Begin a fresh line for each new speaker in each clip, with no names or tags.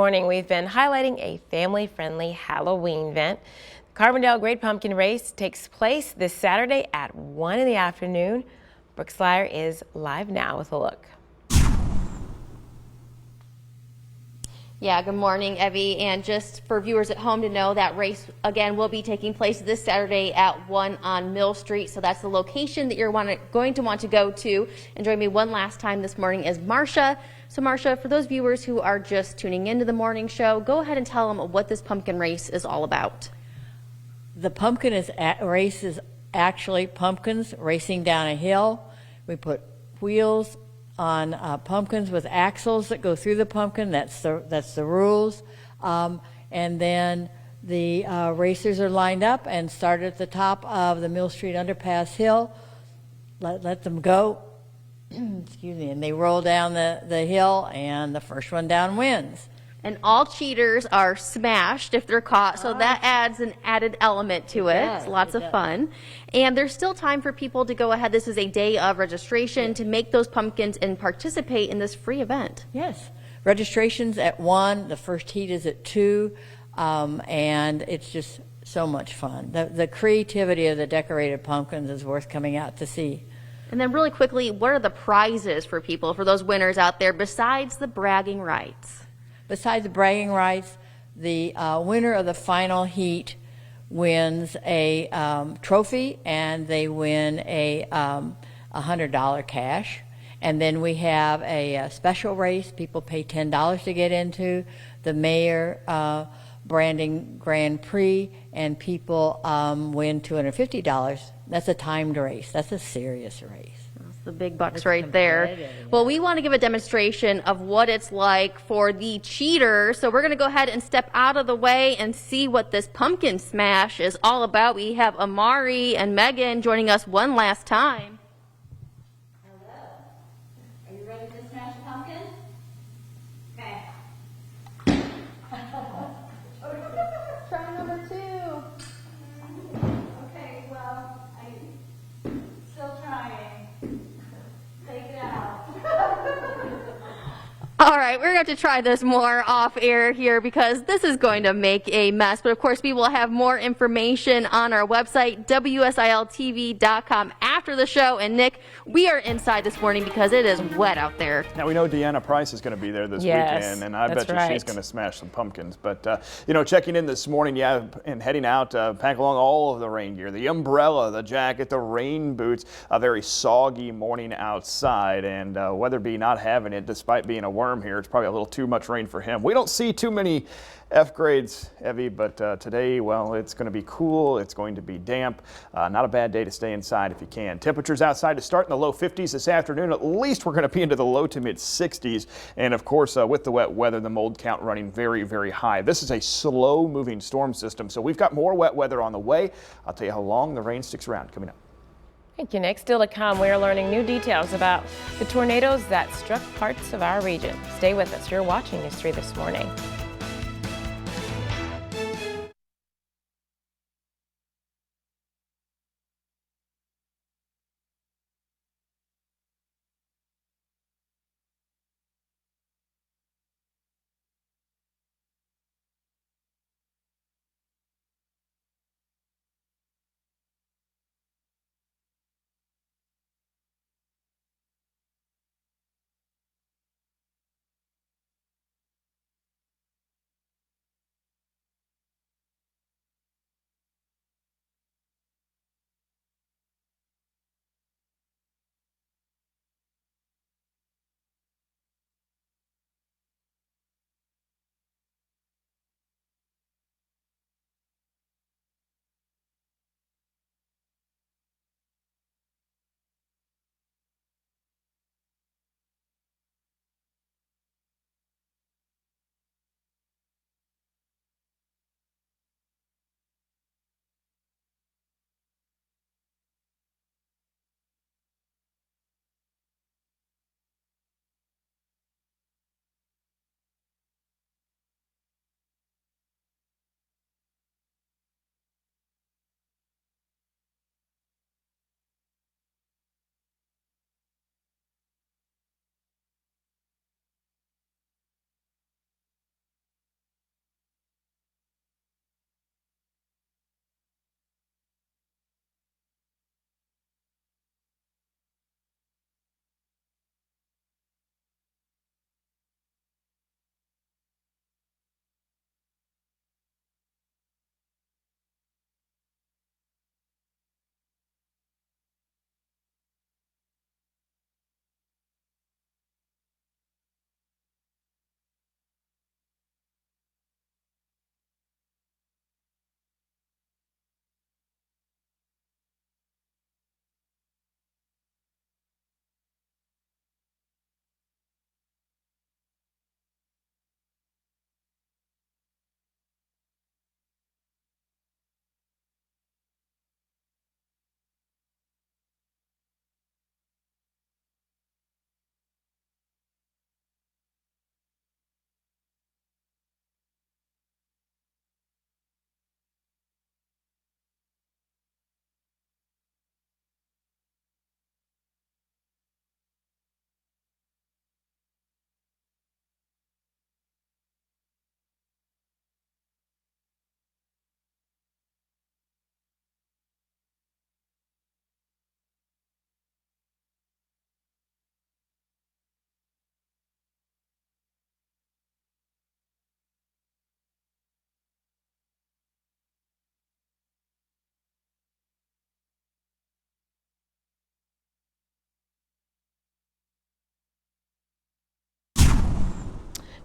Morning, we've been highlighting a family-friendly Halloween event. Carbondale Great Pumpkin Race takes place this Saturday at 1 in the afternoon. Brooke Slyer is live now with a look.
Yeah, good morning, Evie. And just for viewers at home to know, that race again will be taking place this Saturday at 1 on Mill Street. So that's the location that you're going to want to go to. And join me one last time this morning is Marcia. So Marcia, for those viewers who are just tuning into the morning show, go ahead and tell them what this pumpkin race is all about.
The race is actually pumpkins racing down a hill. We put wheels on pumpkins with axles that go through the pumpkin. That's the rules. And then the racers are lined up and start at the top of the Mill Street Underpass hill. Let them go. Excuse me. And they roll down the hill, and the first one down wins.
And all cheaters are smashed if they're caught, so that adds an added element to it. It's lots of fun. And there's still time for people to go ahead. This is a day of registration to make those pumpkins and participate in this free event.
Yes. Registration's at 1. The first heat is at 2. And it's just so much fun. The creativity of the decorated pumpkins is worth coming out to see.
And then really quickly, what are the prizes for people, for those winners out there, besides the bragging rights?
Besides the bragging rights, the winner of the final heat wins a trophy, and they win a $100 cash. And then we have a special race people pay $10 to get into, the Mayor Branding Grand Prix, and people win $250. That's a timed race. That's a serious race.
The big bucks right there. Well, we want to give a demonstration of what it's like for the cheaters. So we're going to go ahead and step out of the way and see what this pumpkin smash is all about. We have Amari and Megan joining us one last time.
Hello. Are you ready to smash a pumpkin? Okay.
Try number 2.
Okay, well, I'm still trying. Take it out.
All right, we're going to have to try this more off air here because this is going to make a mess. But of course, we will have more information on our website, WSILTV.com, after the show. And Nick, we are inside this morning because it is wet out there.
Now, we know Deanna Price is going to be there this weekend, and I bet you she's going to smash some pumpkins. But, checking in this morning, and heading out, pack along all of the rain gear, the umbrella, the jacket, the rain boots. A very soggy morning outside, and Weatherby not having it despite being a worm here. It's probably a little too much rain for him. We don't see too many F grades, Evie, but today, well, it's going to be cool. It's going to be damp. Not a bad day to stay inside if you can. Temperatures outside to start in the low 50s this afternoon. At least we're going to be into the low to mid 60s. And of course, with the wet weather, the mold count running very, very high. This is a slow moving storm system, so we've got more wet weather on the way. I'll tell you how long the rain sticks around coming up.
Thank you, Nick. Still to come, we're learning new details about the tornadoes that struck parts of our region. Stay with us. You're watching News 3 this morning.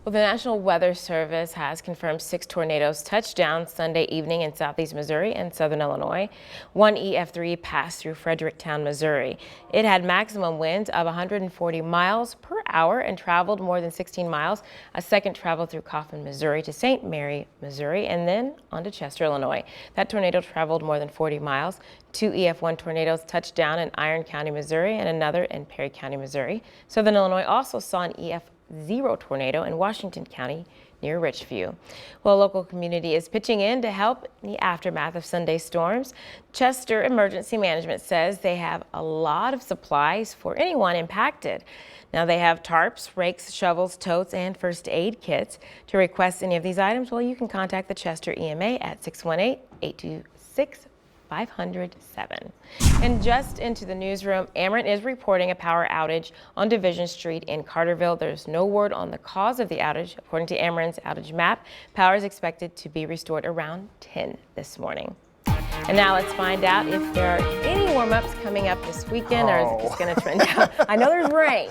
Well, the National Weather Service has confirmed 6 tornadoes touched down Sunday evening in southeast Missouri and southern Illinois. One EF3 passed through Fredericktown, Missouri. It had maximum winds of 140 miles per hour and traveled more than 16 miles. A second traveled through Coffin, Missouri to St. Mary, Missouri, and then on to Chester, Illinois. That tornado traveled more than 40 miles. 2 EF1 tornadoes touched down in Iron County, Missouri, and another in Perry County, Missouri. Southern Illinois also saw an EF0 tornado in Washington County near Richview. Well, a local community is pitching in to help in the aftermath of Sunday's storms. Chester Emergency Management says they have a lot of supplies for anyone impacted. Now they have tarps, rakes, shovels, totes, and first aid kits. To request any of these items, well, you can contact the Chester EMA at 618-826-507. And just into the newsroom, Ameren is reporting a power outage on Division Street in Carterville. There's no word on the cause of the outage. According to Ameren's outage map, power is expected to be restored around 10 this morning. And now let's find out if there are any warm-ups coming up this weekend, or is it just going to trend down? I know there's rain.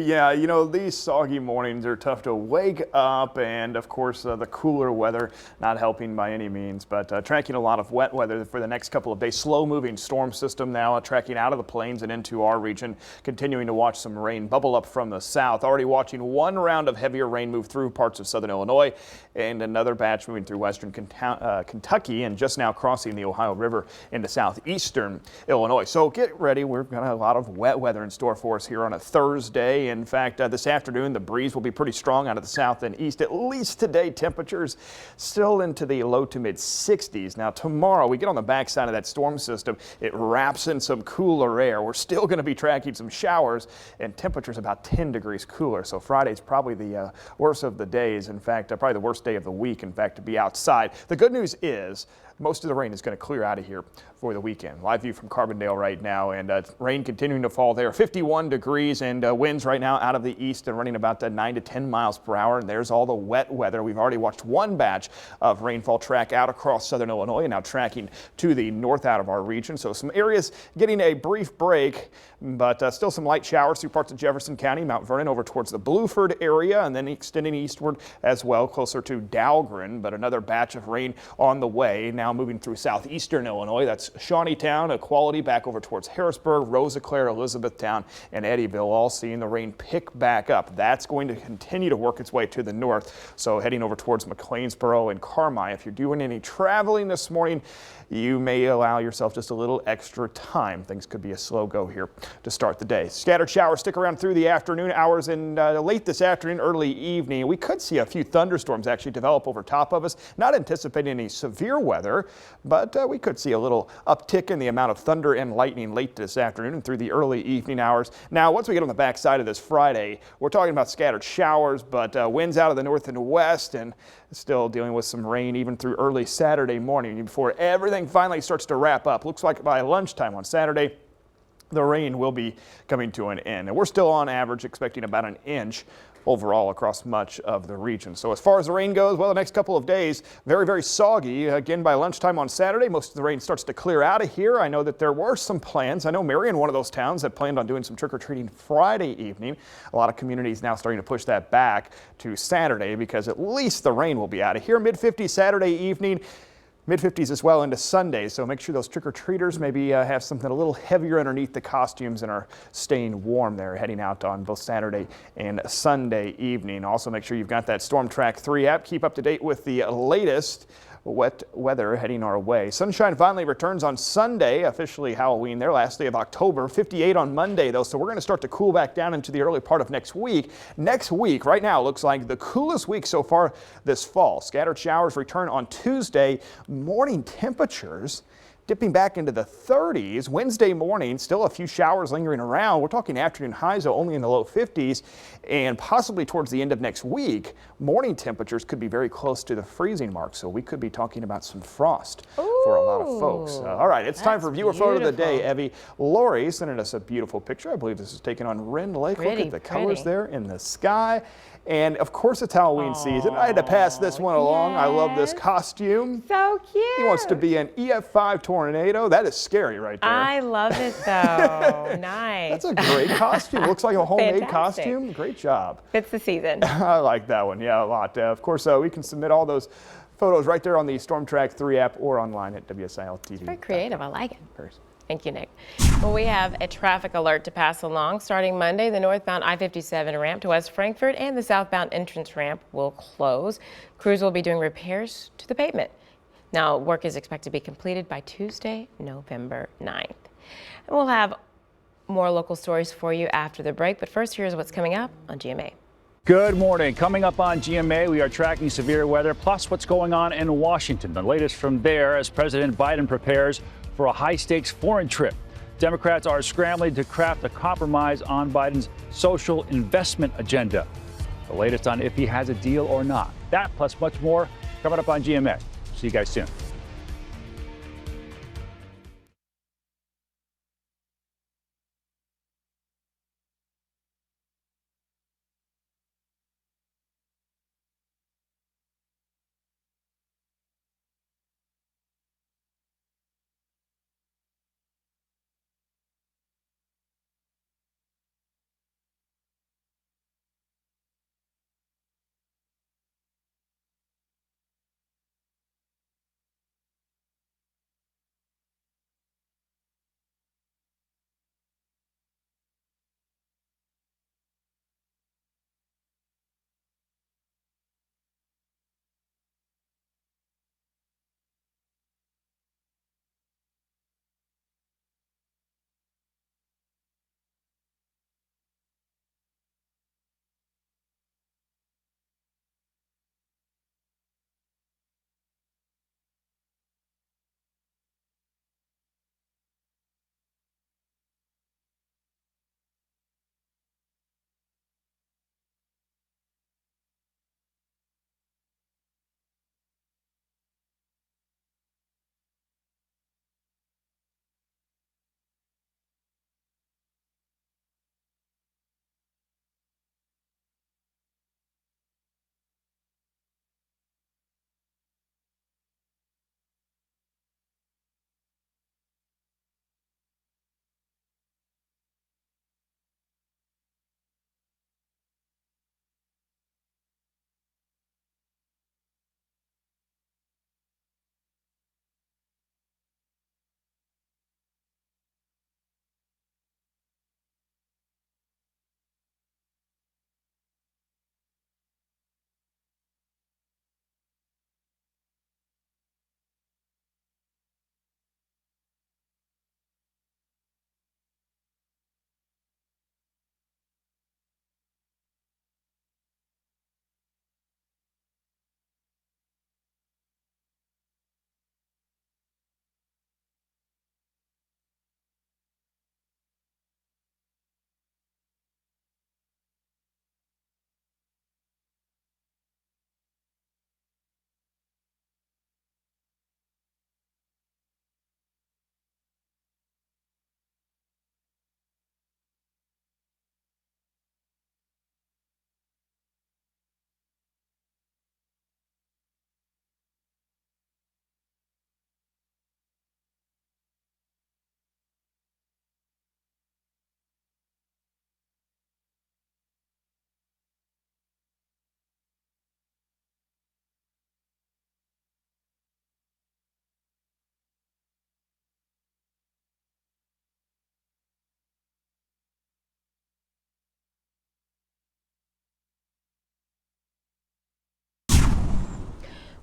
Yeah, you know, these soggy mornings are tough to wake up, and of course the cooler weather not helping by any means, but tracking a lot of wet weather for the next couple of days. Slow-moving storm system now tracking out of the plains and into our region, continuing to watch some rain bubble up from the south. Already watching one round of heavier rain move through parts of southern Illinois, and another batch moving through western Kentucky, and just now crossing the Ohio River into southeastern Illinois. So get ready. We've got a lot of wet weather in store for us here on a Thursday. In fact, this afternoon, the breeze will be pretty strong out of the south and east. At least today, temperatures still into the low to mid 60s. Now tomorrow, we get on the backside of that storm system. It wraps in some cooler air. We're still going to be tracking some showers and temperatures about 10 degrees cooler. So Friday's probably the worst of the days. In fact, probably the worst day of the week, in fact, to be outside. The good news is most of the rain is going to clear out of here for the weekend. Live view from Carbondale right now, and rain continuing to fall there. 51 degrees and winds right now out of the east and running about 9 to 10 miles per hour. And there's all the wet weather. We've already watched one batch of rainfall track out across southern Illinois and now tracking to the north out of our region. So some areas getting a brief break, but still some light showers through parts of Jefferson County, Mount Vernon over towards the Blueford area, and then extending eastward as well, closer to Dahlgren. But another batch of rain on the way. Now moving through southeastern Illinois. That's Shawneetown, Equality, back over towards Harrisburg, Rosiclare, Elizabethtown, and Eddyville, all seeing the rain pick back up. That's going to continue to work its way to the north. So heading over towards McLeansboro and Carmi. If you're doing any traveling this morning, you may allow yourself just a little extra time. Things could be a slow go here to start the day. Scattered showers stick around through the afternoon hours and late this afternoon, early evening. We could see a few thunderstorms actually develop over top of us. Not anticipating any severe weather, but we could see a little uptick in the amount of thunder and lightning late this afternoon and through the early evening hours. Now, once we get on the backside of this Friday, we're talking about scattered showers, but winds out of the north and west, and still dealing with some rain even through early Saturday morning before everything finally starts to wrap up. Looks like by lunchtime on Saturday, the rain will be coming to an end. And we're still on average expecting about an inch overall across much of the region. So as far as the rain goes, well, the next couple of days, very, very soggy. Again, by lunchtime on Saturday, most of the rain starts to clear out of here. I know that there were some plans. I know Marion, one of those towns, that planned on doing some trick-or-treating Friday evening. A lot of communities now starting to push that back to Saturday because at least the rain will be out of here. Mid-50s Saturday evening. Mid-50s as well into Sunday, so make sure those trick-or-treaters maybe have something a little heavier underneath the costumes and are staying warm there heading out on both Saturday and Sunday evening. Also make sure you've got that Storm Track 3 app. Keep up to date with the latest wet weather heading our way. Sunshine finally returns on Sunday, officially Halloween there, last day of October. 58 on Monday though, so we're going to start to cool back down into the early part of next week. Next week, right now, looks like the coolest week so far this fall. Scattered showers return on Tuesday. Morning temperatures dipping back into the 30s. Wednesday morning, still a few showers lingering around. We're talking afternoon highs, though, only in the low 50s. And possibly towards the end of next week, morning temperatures could be very close to the freezing mark. So we could be talking about some frost for a lot of folks. All right, it's time for viewer photo of the day. Evie, Lori sending us a beautiful picture. I believe this is taken on Rend Lake. Look at the colors there in the sky. And of course it's Halloween season. I had to pass this one along. I love this costume.
So cute.
He wants to be an EF5 tornado. tornado. That is scary right there.
I love it though. Nice.
That's a great costume. Looks like a homemade
Fantastic.
costume. Great job.
Fits the season.
I like that one. Yeah, a lot. Of course, we can submit all those photos right there on the Storm Track 3 app or online at WSIL-TV.
Very creative. I like it.
First.
Thank you, Nick. Well, we have a traffic alert to pass along. Starting Monday, the northbound I-57 ramp to West Frankfort and the southbound entrance ramp will close. Crews will be doing repairs to the pavement. Now, work is expected to be completed by Tuesday, November 9th. And we'll have more local stories for you after the break, but first, here's what's coming up on GMA.
Good morning. Coming up on GMA, we are tracking severe weather, plus what's going on in Washington. The latest from there as President Biden prepares for a high-stakes foreign trip. Democrats are scrambling to craft a compromise on Biden's social investment agenda. The latest on if he has a deal or not. That plus much more coming up on GMA. See you guys soon.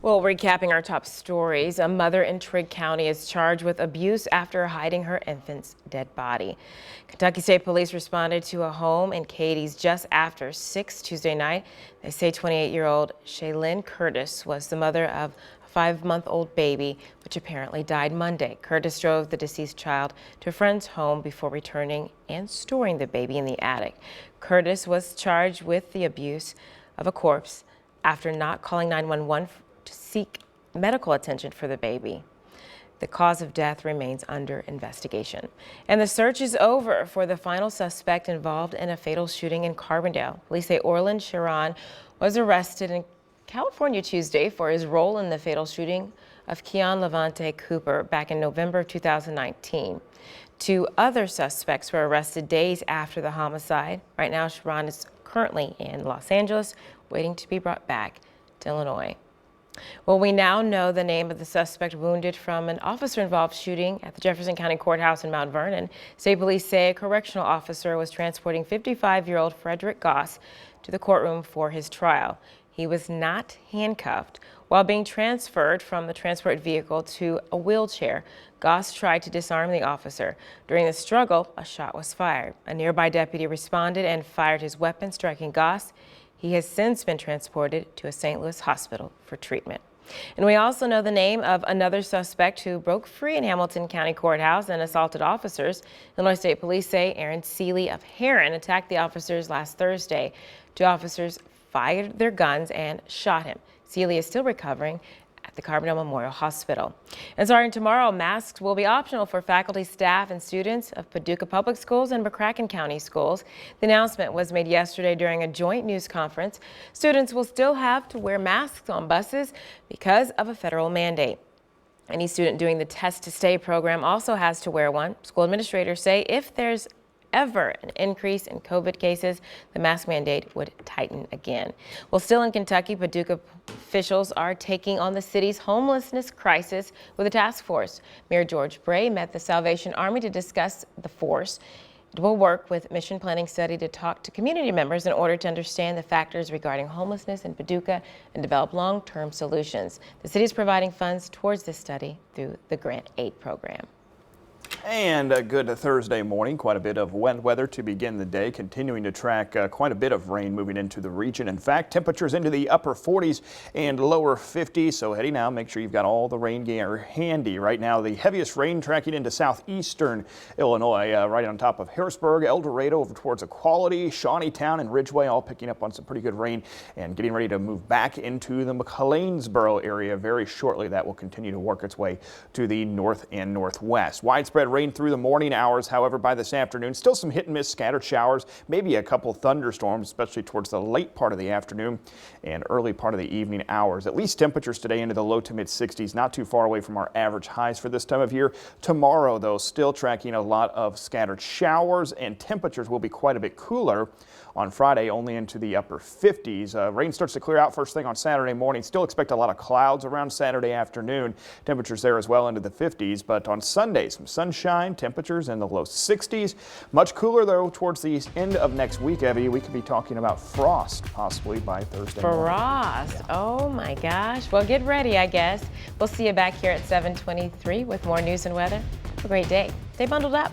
Well, recapping our top stories, a mother in Trigg County is charged with abuse after hiding her infant's dead body. Kentucky State Police responded to a home in Cadiz just after 6 Tuesday night. They say 28-year-old Shaylin Curtis was the mother of a 5-month-old baby, which apparently died Monday. Curtis drove the deceased child to a friend's home before returning and storing the baby in the attic. Curtis was charged with the abuse of a corpse after not calling 911 to seek medical attention for the baby. The cause of death remains under investigation. And the search is over for the final suspect involved in a fatal shooting in Carbondale. Police say Orland Sharon was arrested California Tuesday for his role in the fatal shooting of Keon Levante Cooper back in November of 2019. 2 other suspects were arrested days after the homicide. Right now, Sharon is currently in Los Angeles, waiting to be brought back to Illinois. Well, we now know the name of the suspect wounded from an officer-involved shooting at the Jefferson County Courthouse in Mount Vernon. State police say a correctional officer was transporting 55-year-old Frederick Goss to the courtroom for his trial. He was not handcuffed. While being transferred from the transport vehicle to a wheelchair, Goss tried to disarm the officer. During the struggle, a shot was fired. A nearby deputy responded and fired his weapon, striking Goss. He has since been transported to a St. Louis hospital for treatment. And we also know the name of another suspect who broke free in Hamilton County Courthouse and assaulted officers. Illinois State Police say Aaron Seeley of Heron attacked the officers last Thursday. 2 officers fired their guns and shot him. Seeley is still recovering at the Carbondale Memorial Hospital. And starting tomorrow, masks will be optional for faculty, staff, and students of Paducah Public Schools and McCracken County Schools. The announcement was made yesterday during a joint news conference. Students will still have to wear masks on buses because of a federal mandate. Any student doing the Test to Stay program also has to wear one. School administrators say if there's ever an increase in COVID cases, the mask mandate would tighten again. Well, still in Kentucky, Paducah officials are taking on the city's homelessness crisis with a task force. Mayor George Bray met the Salvation Army to discuss the force. It will work with Mission Planning Study to talk to community members in order to understand the factors regarding homelessness in Paducah and develop long-term solutions. The city is providing funds towards this study through the Grant Aid program.
And a good Thursday morning, quite a bit of wet weather to begin the day, continuing to track quite a bit of rain moving into the region. In fact, temperatures into the upper 40s and lower 50s. So heading out, make sure you've got all the rain gear handy. Right now, the heaviest rain tracking into southeastern Illinois, right on top of Harrisburg, El Dorado, over towards Equality, Shawneetown, and Ridgeway, all picking up on some pretty good rain and getting ready to move back into the McLeansboro area very shortly. That will continue to work its way to the north and northwest. Widespread rain through the morning hours. However, by this afternoon, still some hit and miss scattered showers, maybe a couple thunderstorms, especially towards the late part of the afternoon and early part of the evening hours. At least temperatures today into the low to mid 60s, not too far away from our average highs for this time of year. Tomorrow, though, still tracking a lot of scattered showers, and temperatures will be quite a bit cooler. On Friday, only into the upper 50s. Rain starts to clear out first thing on Saturday morning. Still expect a lot of clouds around Saturday afternoon. Temperatures there as well into the 50s. But on Sunday, some sunshine, temperatures in the low 60s. Much cooler, though, towards the end of next week, Evie. We could be talking about frost possibly by Thursday morning.
Frost. Yeah. Oh, my gosh. Well, get ready, I guess. We'll see you back here at 7:23 with more news and weather. Have a great day. Stay bundled up.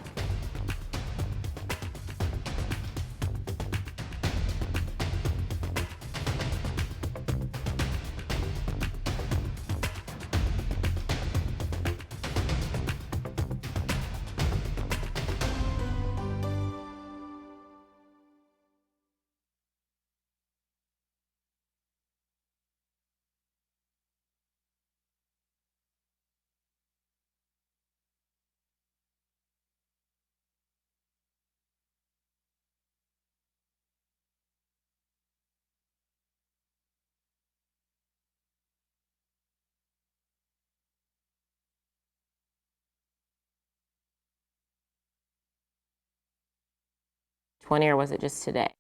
Or was it just today?